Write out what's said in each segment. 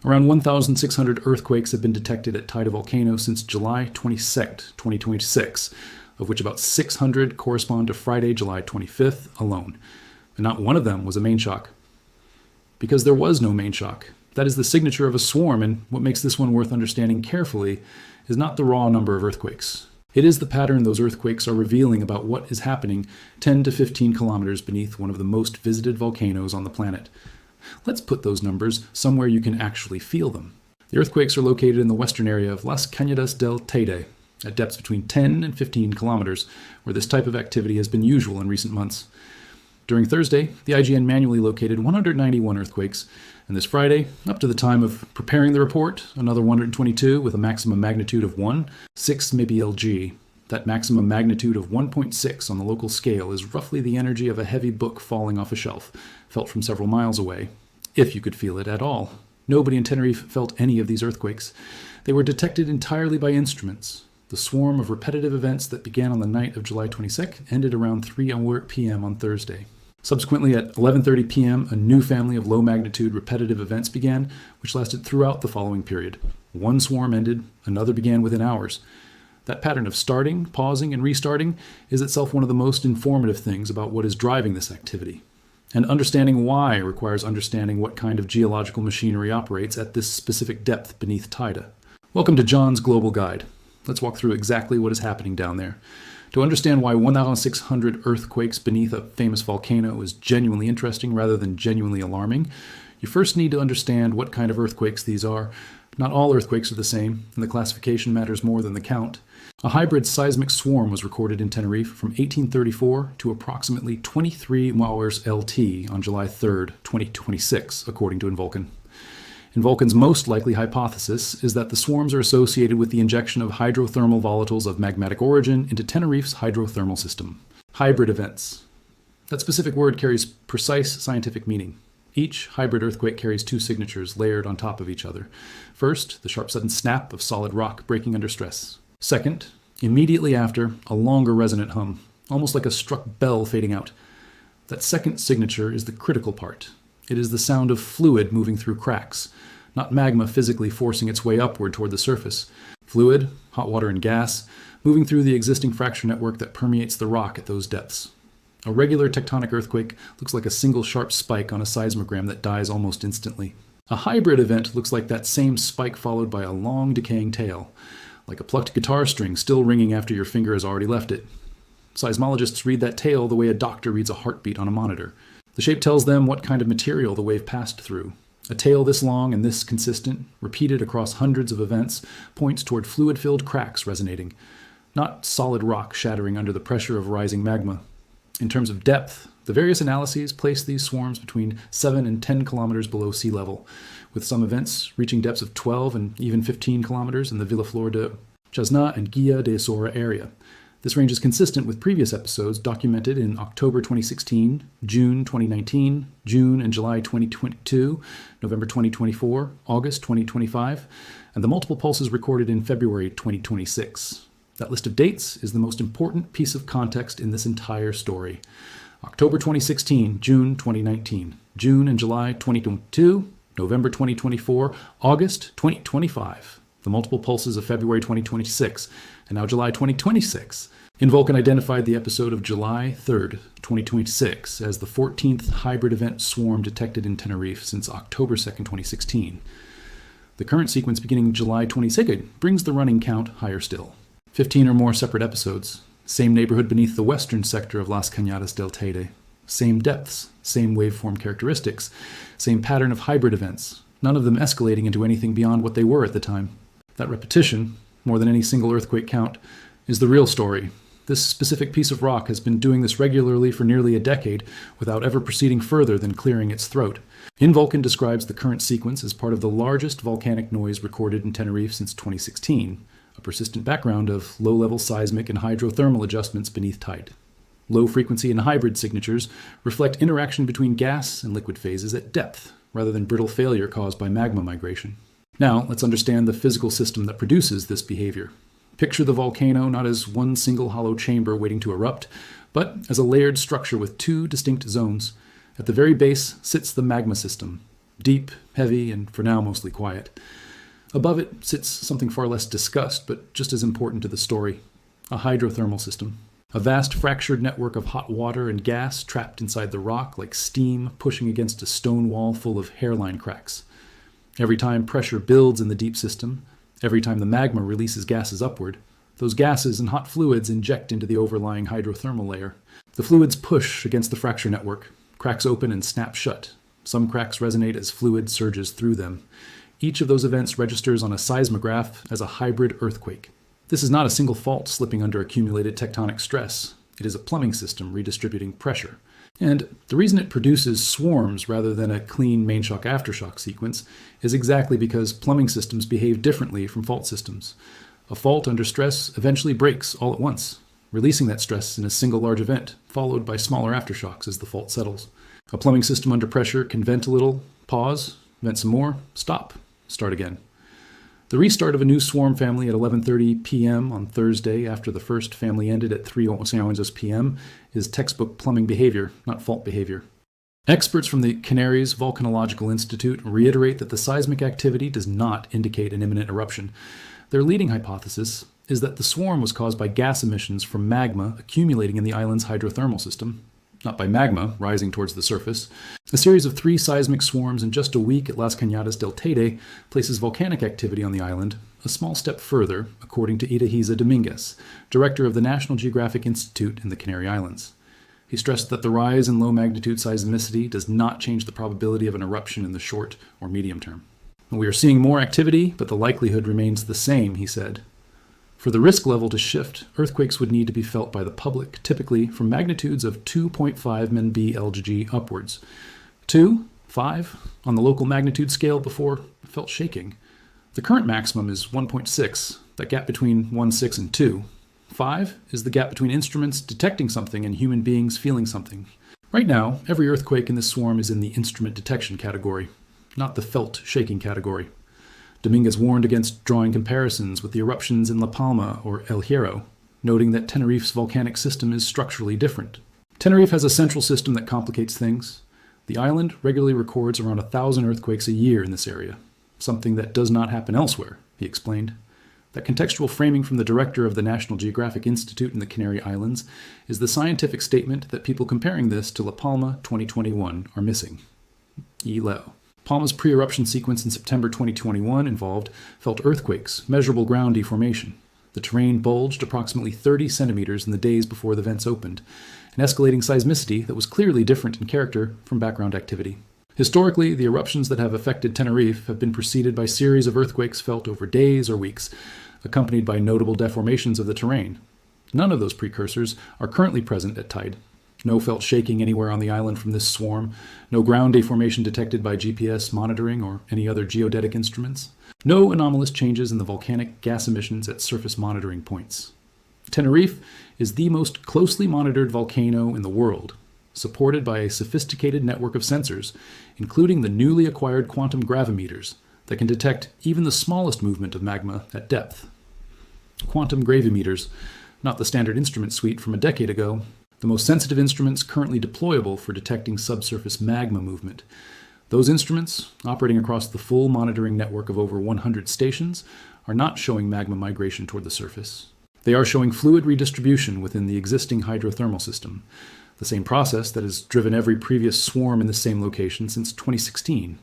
Around 1,600 earthquakes have been detected at TEIDE Volcano since July 22nd, 2026, of which about 600 correspond to Friday, July 25th alone. And not one of them was a mainshock. Because there was no mainshock. That is the signature of a swarm, and what makes this one worth understanding carefully is not the raw number of earthquakes. It is the pattern those earthquakes are revealing about what is happening 10 to 15 kilometers beneath one of the most visited volcanoes on the planet. Let's put those numbers somewhere you can actually feel them. The earthquakes are located in the western area of Las Cañadas del Teide, at depths between 10 and 15 kilometers, where this type of activity has been usual in recent months. During Thursday, the IGN manually located 191 earthquakes, and this Friday, up to the time of preparing the report, another 122 with a maximum magnitude of 1, 6 mpLg. That maximum magnitude of 1.6 on the local scale is roughly the energy of a heavy book falling off a shelf, felt from several miles away, if you could feel it at all. Nobody in Tenerife felt any of these earthquakes. They were detected entirely by instruments. The swarm of repetitive events that began on the night of July 22nd ended around 3 p.m. on Thursday. Subsequently, at 11:30 p.m., a new family of low-magnitude repetitive events began, which lasted throughout the following period. One swarm ended, another began within hours. That pattern of starting, pausing, and restarting is itself one of the most informative things about what is driving this activity. And understanding why requires understanding what kind of geological machinery operates at this specific depth beneath Teide. Welcome to John's Global Guide. Let's walk through exactly what is happening down there. To understand why 1,600 earthquakes beneath a famous volcano is genuinely interesting rather than genuinely alarming, you first need to understand what kind of earthquakes these are. Not all earthquakes are the same, and the classification matters more than the count. A hybrid seismic swarm was recorded in Tenerife from 1834 to approximately 23 hours LT on July 3, 2026, according to Invulcan. Invulcan's most likely hypothesis is that the swarms are associated with the injection of hydrothermal volatiles of magmatic origin into Tenerife's hydrothermal system. Hybrid events. That specific word carries precise scientific meaning. Each hybrid earthquake carries two signatures layered on top of each other. First, the sharp sudden snap of solid rock breaking under stress. Second, immediately after, a longer resonant hum, almost like a struck bell fading out. That second signature is the critical part. It is the sound of fluid moving through cracks, not magma physically forcing its way upward toward the surface. Fluid, hot water and gas, moving through the existing fracture network that permeates the rock at those depths. A regular tectonic earthquake looks like a single sharp spike on a seismogram that dies almost instantly. A hybrid event looks like that same spike followed by a long decaying tail, like a plucked guitar string still ringing after your finger has already left it. Seismologists read that tail the way a doctor reads a heartbeat on a monitor. The shape tells them what kind of material the wave passed through. A tail this long and this consistent, repeated across hundreds of events, points toward fluid-filled cracks resonating, not solid rock shattering under the pressure of rising magma. In terms of depth, the various analyses place these swarms between 7 and 10 kilometers below sea level, with some events reaching depths of 12 and even 15 kilometers in the Villaflor de Chasna and Guia de Sora area. This range is consistent with previous episodes documented in October 2016, June 2019, June and July 2022, November 2024, August 2025, and the multiple pulses recorded in February 2026. That list of dates is the most important piece of context in this entire story. October 2016, June 2019, June and July 2022, November 2024, August 2025. The multiple pulses of February 2026, and now July 2026. Invulcan identified the episode of July 3rd, 2026 as the 14th hybrid event swarm detected in Tenerife since October 2nd, 2016. The current sequence beginning July 22nd brings the running count higher still. 15 or more separate episodes, same neighborhood beneath the western sector of Las Cañadas del Teide, same depths, same waveform characteristics, same pattern of hybrid events, none of them escalating into anything beyond what they were at the time. That repetition, more than any single earthquake count, is the real story. This specific piece of rock has been doing this regularly for nearly a decade without ever proceeding further than clearing its throat. Invulcan describes the current sequence as part of the largest volcanic noise recorded in Tenerife since 2016, a persistent background of low-level seismic and hydrothermal adjustments beneath Teide. Low-frequency and hybrid signatures reflect interaction between gas and liquid phases at depth, rather than brittle failure caused by magma migration. Now, let's understand the physical system that produces this behavior. Picture the volcano not as one single hollow chamber waiting to erupt, but as a layered structure with two distinct zones. At the very base sits the magma system. deep, heavy, and for now mostly quiet. Above it sits something far less discussed, but just as important to the story: a hydrothermal system. A vast fractured network of hot water and gas trapped inside the rock like steam pushing against a stone wall full of hairline cracks. Every time pressure builds in the deep system, every time the magma releases gases upward, those gases and hot fluids inject into the overlying hydrothermal layer. The fluids push against the fracture network, cracks open and snap shut. Some cracks resonate as fluid surges through them. Each of those events registers on a seismograph as a hybrid earthquake. This is not a single fault slipping under accumulated tectonic stress. It is a plumbing system redistributing pressure. And the reason it produces swarms rather than a clean mainshock-aftershock sequence is exactly because plumbing systems behave differently from fault systems. A fault under stress eventually breaks all at once, releasing that stress in a single large event, followed by smaller aftershocks as the fault settles. A plumbing system under pressure can vent a little, pause, vent some more, stop, start again. The restart of a new swarm family at 11:30 p.m. on Thursday after the first family ended at 3:00 p.m. is textbook plumbing behavior, not fault behavior. Experts from the Canaries Volcanological Institute reiterate that the seismic activity does not indicate an imminent eruption. Their leading hypothesis is that the swarm was caused by gas emissions from magma accumulating in the island's hydrothermal system, not by magma rising towards the surface. A series of 3 seismic swarms in just a week at Las Cañadas del Teide places volcanic activity on the island a small step further, according to Ida Dominguez, director of the National Geographic Institute in the Canary Islands. He stressed that the rise in low-magnitude seismicity does not change the probability of an eruption in the short or medium term. We are seeing more activity, but the likelihood remains the same, he said. For the risk level to shift, earthquakes would need to be felt by the public, typically from magnitudes of 2.5 MB/LG upwards. 2, 5, on the local magnitude scale before felt shaking. The current maximum is 1.6, that gap between 1, 6, and 2. 5 is the gap between instruments detecting something and human beings feeling something. Right now, every earthquake in this swarm is in the instrument detection category, not the felt shaking category. Dominguez warned against drawing comparisons with the eruptions in La Palma or El Hierro, noting that Tenerife's volcanic system is structurally different. Tenerife has a central system that complicates things. The island regularly records around 1,000 earthquakes a year in this area, something that does not happen elsewhere, he explained. That contextual framing from the director of the National Geographic Institute in the Canary Islands is the scientific statement that people comparing this to La Palma 2021 are missing. Leo. Palma's pre-eruption sequence in September 2021 involved felt earthquakes, measurable ground deformation. The terrain bulged approximately 30 centimeters in the days before the vents opened, an escalating seismicity that was clearly different in character from background activity. Historically, the eruptions that have affected Tenerife have been preceded by series of earthquakes felt over days or weeks, accompanied by notable deformations of the terrain. None of those precursors are currently present at Teide. No felt shaking anywhere on the island from this swarm, no ground deformation detected by GPS monitoring or any other geodetic instruments, no anomalous changes in the volcanic gas emissions at surface monitoring points. Tenerife is the most closely monitored volcano in the world, supported by a sophisticated network of sensors, including the newly acquired quantum gravimeters that can detect even the smallest movement of magma at depth. Quantum gravimeters, not the standard instrument suite from a decade ago, the most sensitive instruments currently deployable for detecting subsurface magma movement. Those instruments, operating across the full monitoring network of over 100 stations, are not showing magma migration toward the surface. They are showing fluid redistribution within the existing hydrothermal system, the same process that has driven every previous swarm in the same location since 2016.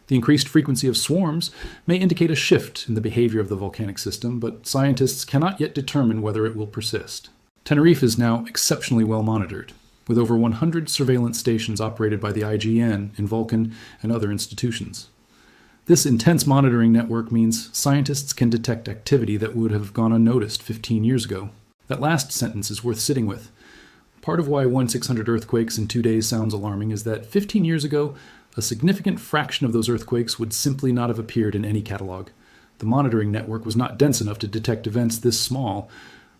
The increased frequency of swarms may indicate a shift in the behavior of the volcanic system, but scientists cannot yet determine whether it will persist. Tenerife is now exceptionally well monitored, with over 100 surveillance stations operated by the IGN in Vulcan and other institutions. This intense monitoring network means scientists can detect activity that would have gone unnoticed 15 years ago. That last sentence is worth sitting with. Part of why 1/600 earthquakes in 2 days sounds alarming is that 15 years ago, a significant fraction of those earthquakes would simply not have appeared in any catalog. The monitoring network was not dense enough to detect events this small.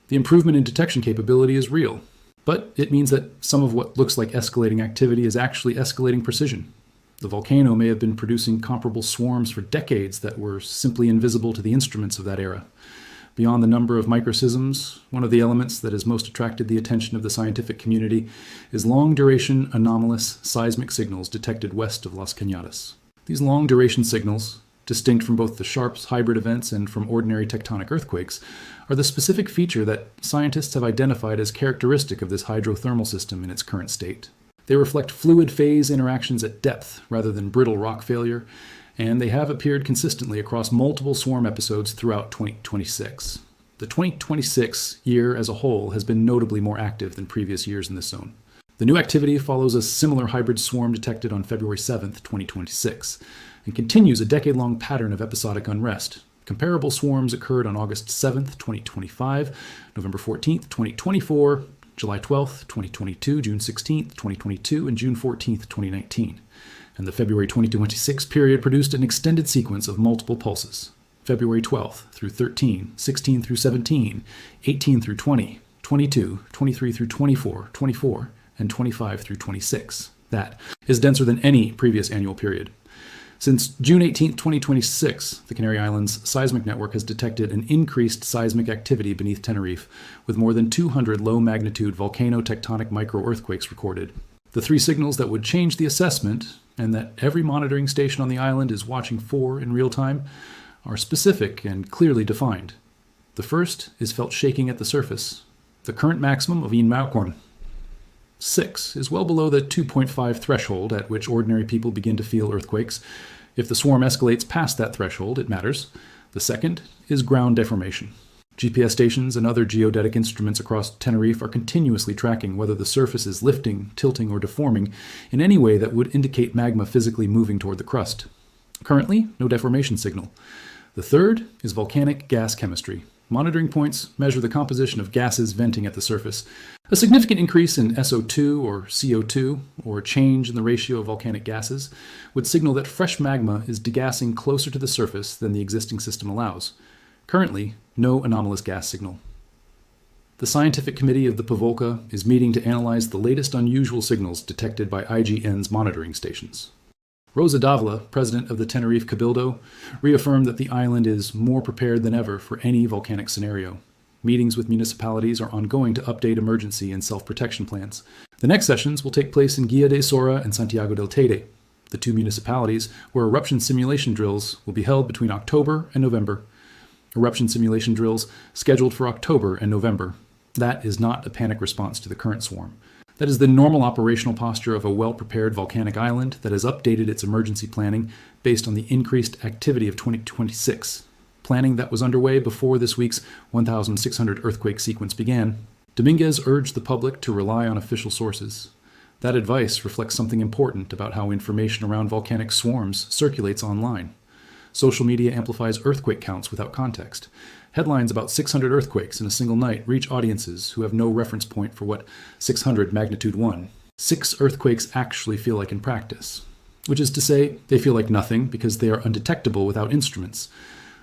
The improvement in detection capability is real, but it means that some of what looks like escalating activity is actually escalating precision. The volcano may have been producing comparable swarms for decades that were simply invisible to the instruments of that era. Beyond the number of microseisms, one of the elements that has most attracted the attention of the scientific community is long-duration anomalous seismic signals detected west of Las Cañadas. These long-duration signals, distinct from both the sharp hybrid events and from ordinary tectonic earthquakes, are the specific feature that scientists have identified as characteristic of this hydrothermal system in its current state. They reflect fluid phase interactions at depth rather than brittle rock failure, and they have appeared consistently across multiple swarm episodes throughout 2026. The 2026 year as a whole has been notably more active than previous years in this zone. The new activity follows a similar hybrid swarm detected on February 7, 2026, and continues a decade-long pattern of episodic unrest. Comparable swarms occurred on August 7, 2025, November 14, 2024, July 12, 2022, June 16, 2022, and June 14, 2019. And the February 2026 period produced an extended sequence of multiple pulses. February 12 through 13, 16 through 17, 18 through 20, 22, 23 through 24, 24, and 25 through 26. That is denser than any previous annual period. Since June 18, 2026, the Canary Islands seismic network has detected an increased seismic activity beneath Tenerife, with more than 200 low-magnitude volcano-tectonic micro-earthquakes recorded. The three signals that would change the assessment, and that every monitoring station on the island is watching for in real time, are specific and clearly defined. The first is felt shaking at the surface. The current maximum of Inmauquan 6 is well below the 2.5 threshold at which ordinary people begin to feel earthquakes. If the swarm escalates past that threshold, it matters. The second is ground deformation. GPS stations and other geodetic instruments across Tenerife are continuously tracking whether the surface is lifting, tilting, or deforming in any way that would indicate magma physically moving toward the crust. Currently, no deformation signal. The third is volcanic gas chemistry. Monitoring points measure the composition of gases venting at the surface. A significant increase in SO2 or CO2, or a change in the ratio of volcanic gases, would signal that fresh magma is degassing closer to the surface than the existing system allows. Currently, no anomalous gas signal. The scientific committee of the PVOLCA is meeting to analyze the latest unusual signals detected by IGN's monitoring stations. Rosa Davila, president of the Tenerife Cabildo, reaffirmed that the island is more prepared than ever for any volcanic scenario. Meetings with municipalities are ongoing to update emergency and self-protection plans. The next sessions will take place in Guia de Sora and Santiago del Teide, the two municipalities where eruption simulation drills will be held between October and November. Eruption simulation drills scheduled for October and November. That is not a panic response to the current swarm. That is the normal operational posture of a well-prepared volcanic island that has updated its emergency planning based on the increased activity of 2026, planning that was underway before this week's 1,600 earthquake sequence began. Dominguez urged the public to rely on official sources. That advice reflects something important about how information around volcanic swarms circulates online. Social media amplifies earthquake counts without context. Headlines about 600 earthquakes in a single night reach audiences who have no reference point for what 600 magnitude 1. 6 earthquakes actually feel like in practice, which is to say, they feel like nothing because they are undetectable without instruments.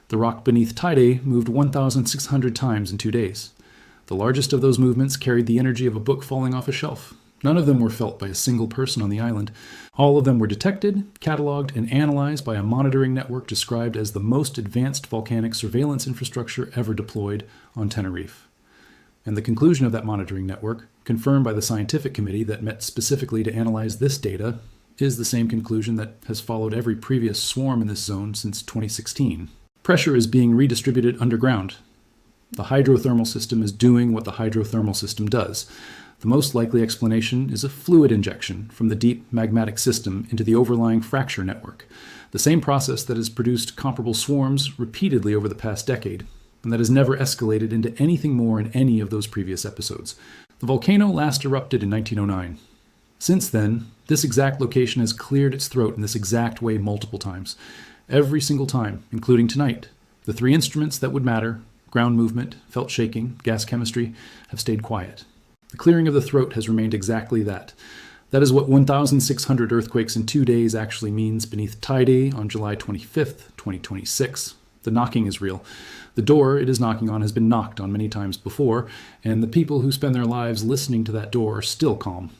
The rock beneath Teide moved 1,600 times in 2 days. The largest of those movements carried the energy of a book falling off a shelf. None of them were felt by a single person on the island. All of them were detected, cataloged, and analyzed by a monitoring network described as the most advanced volcanic surveillance infrastructure ever deployed on Tenerife. And the conclusion of that monitoring network, confirmed by the scientific committee that met specifically to analyze this data, is the same conclusion that has followed every previous swarm in this zone since 2016. Pressure is being redistributed underground. The hydrothermal system is doing what the hydrothermal system does. The most likely explanation is a fluid injection from the deep magmatic system into the overlying fracture network, the same process that has produced comparable swarms repeatedly over the past decade, and that has never escalated into anything more in any of those previous episodes. The volcano last erupted in 1909. Since then, this exact location has cleared its throat in this exact way multiple times. Every single time, including tonight, the three instruments that would matter, ground movement, felt shaking, gas chemistry, have stayed quiet. The clearing of the throat has remained exactly that. That is what 1,600 earthquakes in 2 days actually means beneath Teide on July 25th, 2026. The knocking is real. The door it is knocking on has been knocked on many times before, and the people who spend their lives listening to that door are still calm.